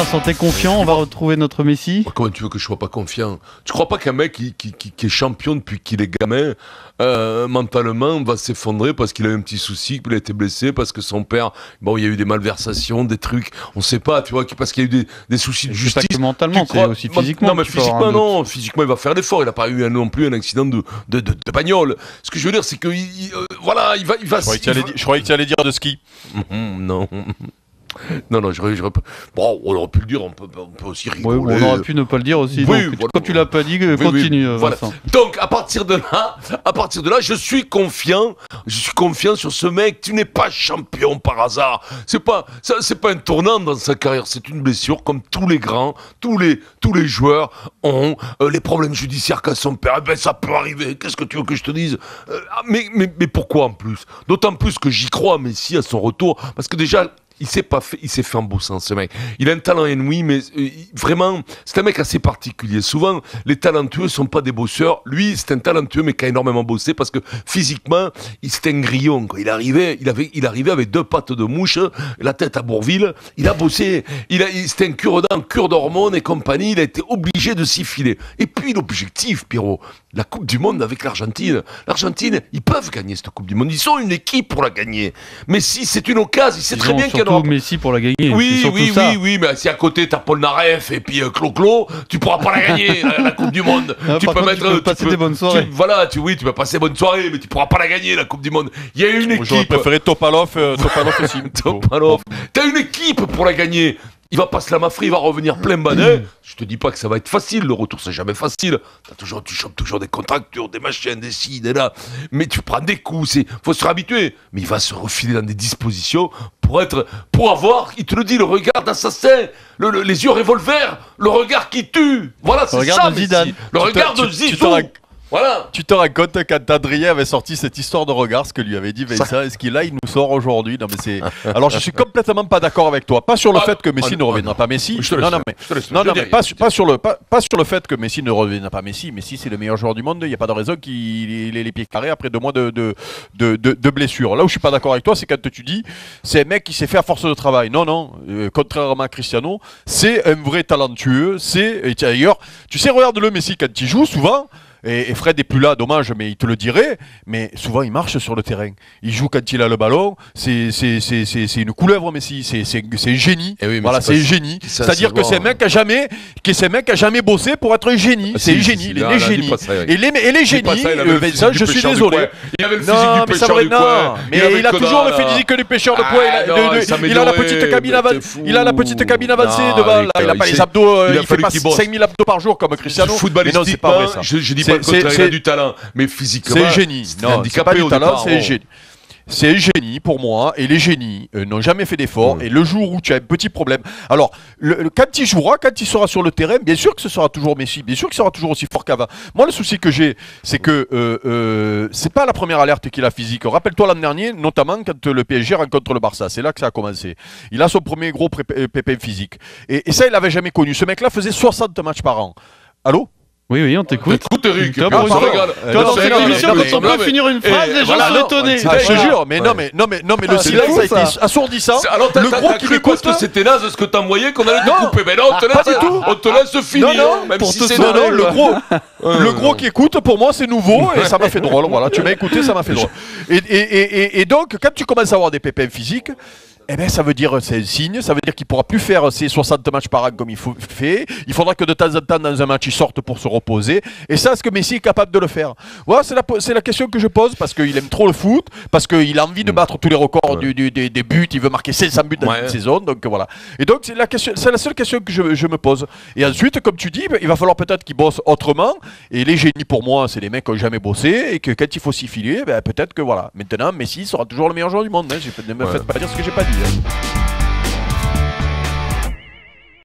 Vincent, t'es confiant, on va retrouver notre Messi? Comment tu veux que je sois pas confiant? Tu crois pas qu'un mec qui est champion depuis qu'il est gamin, mentalement, va s'effondrer parce qu'il a eu un petit souci, qu'il a été blessé, parce que son père, bon, il y a eu des malversations, des trucs, on sait pas, tu vois, parce qu'il y a eu des soucis de justice. C'est pas que mentalement, c'est aussi physiquement. Non, mais physiquement, non. Physiquement, il va faire l'effort. Il n'a pas eu non plus un accident de bagnole. Ce que je veux dire, c'est que, voilà, il va. Je croyais que tu allais dire de ski. Non. Non, bon, on aurait pu le dire, on peut aussi rigoler. Ouais, on aurait pu ne pas le dire aussi. Oui, donc, voilà. quand tu l'as pas dit, continue, voilà. Vincent. Donc, à partir de là, je suis confiant sur ce mec. Tu n'es pas champion par hasard. C'est pas un tournant dans sa carrière. C'est une blessure, comme tous les grands, tous les joueurs ont les problèmes judiciaires qu'a son père. Eh ben, ça peut arriver. Qu'est-ce que tu veux que je te dise? Mais pourquoi en plus? D'autant plus que j'y crois, Messi, à son retour, parce que déjà. Il s'est fait en bossant, ce mec. Il a un talent inouï, mais vraiment, c'est un mec assez particulier. Souvent, les talentueux sont pas des bosseurs. Lui, c'est un talentueux, mais qui a énormément bossé parce que physiquement, c'était un grillon, quoi. Il arrivait avec 2 pattes de mouche, la tête à Bourville. Il a bossé. C'était un cure-dent, cure d'hormones et compagnie. Il a été obligé de s'y filer. Et puis, l'objectif, Pierrot, la Coupe du Monde avec l'Argentine. L'Argentine, ils peuvent gagner cette Coupe du Monde. Ils sont une équipe pour la gagner. Mais si c'est une occasion, il sait très bien qu'il y a Messi pour la gagner. Oui, mais si à côté t'as Paul Naref et puis Clo-Clo, tu pourras pas la gagner, la Coupe du Monde. Tu peux passer des bonnes soirées. Tu peux passer bonnes soirées, mais tu pourras pas la gagner, la Coupe du Monde. Il y a une équipe. J'aurais préféré Topalov aussi. Topalov. T'as une équipe pour la gagner. Il va pas se la mafrer, il va revenir plein banet. Je te dis pas que ça va être facile, le retour c'est jamais facile. Tu chopes toujours des contractures, des machins, des ci, des là. Mais tu prends des coups, faut se réhabituer. Mais il va se refiler dans des dispositions pour avoir, il te le dit, le regard d'assassin, les yeux revolver, le regard qui tue. Voilà, c'est ça, Messi. Le regard de Zidou. Voilà. Tu te rends compte quand Adrien avait sorti cette histoire de regard, ce que lui avait dit Vincent, est-ce qu'il il nous sort aujourd'hui? Non mais c'est. Alors je suis complètement pas d'accord avec toi. Pas sur le fait que Messi ne reviendra pas Messi. Pas sur le fait que Messi ne reviendra pas Messi. Messi c'est le meilleur joueur du monde. Il n'y a pas de raison qu'il ait les pieds carrés après 2 mois de blessure. Là où je suis pas d'accord avec toi, c'est quand tu dis c'est un mec qui s'est fait à force de travail. Non. Contrairement à Cristiano, c'est un vrai talentueux. D'ailleurs, tu sais, regarde-le Messi quand il joue souvent. Et Fred est plus là, dommage, mais il te le dirait. Mais souvent, il marche sur le terrain. Il joue quand il a le ballon. C'est une couleuvre, Messi. C'est un génie. Oui, voilà, c'est un génie. C'est-à-dire que c'est un mec qui a jamais bossé pour être un génie. C'est un génie. Il est génie. Et les génies, Vincent, je suis désolé. Il avait le physique du pêcheur du coin. Mais il a toujours le physique du pêcheur de coin. Il a la petite cabine avancée. Il a la petite cabine avancée devant. Il a pas les abdos. Il fait pas 5000 abdos par jour comme Cristiano. Mais non, c'est pas vrai ça. Je dis pas il a du talent, mais physiquement, c'est génie. Non, c'est pas du talent, c'est génie. C'est un génie pour moi, et les génies n'ont jamais fait d'effort. Et le jour où tu as un petit problème, alors quand il jouera, quand il sera sur le terrain, bien sûr que ce sera toujours Messi, bien sûr qu'il sera toujours aussi fort qu'avant. Moi, le souci que j'ai, c'est que c'est pas la première alerte qu'il a physique. Rappelle-toi l'an dernier, notamment quand le PSG rencontre le Barça, c'est là que ça a commencé. Il a son premier gros pépin physique, et ça il l'avait jamais connu. Ce mec-là faisait 60 matchs par an. Allô? Oui, on t'écoute. Écoute, Eric, on peut finir une phrase, les gens sont étonnés. Je te jure, mais non, mais le silence a été assourdissant. Alors, le gros qui écoute, c'était naze ce que t'as envoyé qu'on allait te couper. Mais non, on te laisse finir. Même si c'est non, le gros qui écoute, pour moi, c'est nouveau et ça m'a fait drôle. Voilà, tu m'as écouté, ça m'a fait drôle. Et donc, quand tu commences à avoir des pépins physiques, eh bien, ça veut dire, c'est un signe, ça veut dire qu'il ne pourra plus faire ses 60 matchs par an comme il fait. Il faudra que de temps en temps, dans un match, il sorte pour se reposer. Et ça, est-ce que Messi est capable de le faire? Voilà, c'est la question que je pose, parce qu'il aime trop le foot, parce qu'il a envie de battre tous les records des buts, il veut marquer 500 buts dans une saison, donc voilà. Et donc, c'est la seule question que je me pose. Et ensuite, comme tu dis, il va falloir peut-être qu'il bosse autrement. Et les génies, pour moi, c'est les mecs qui n'ont jamais bossé, et que quand il faut s'y filer, peut-être que voilà. Maintenant, Messi sera toujours le meilleur joueur du monde. Hein. Ne me faites pas dire ce que j'ai pas dit.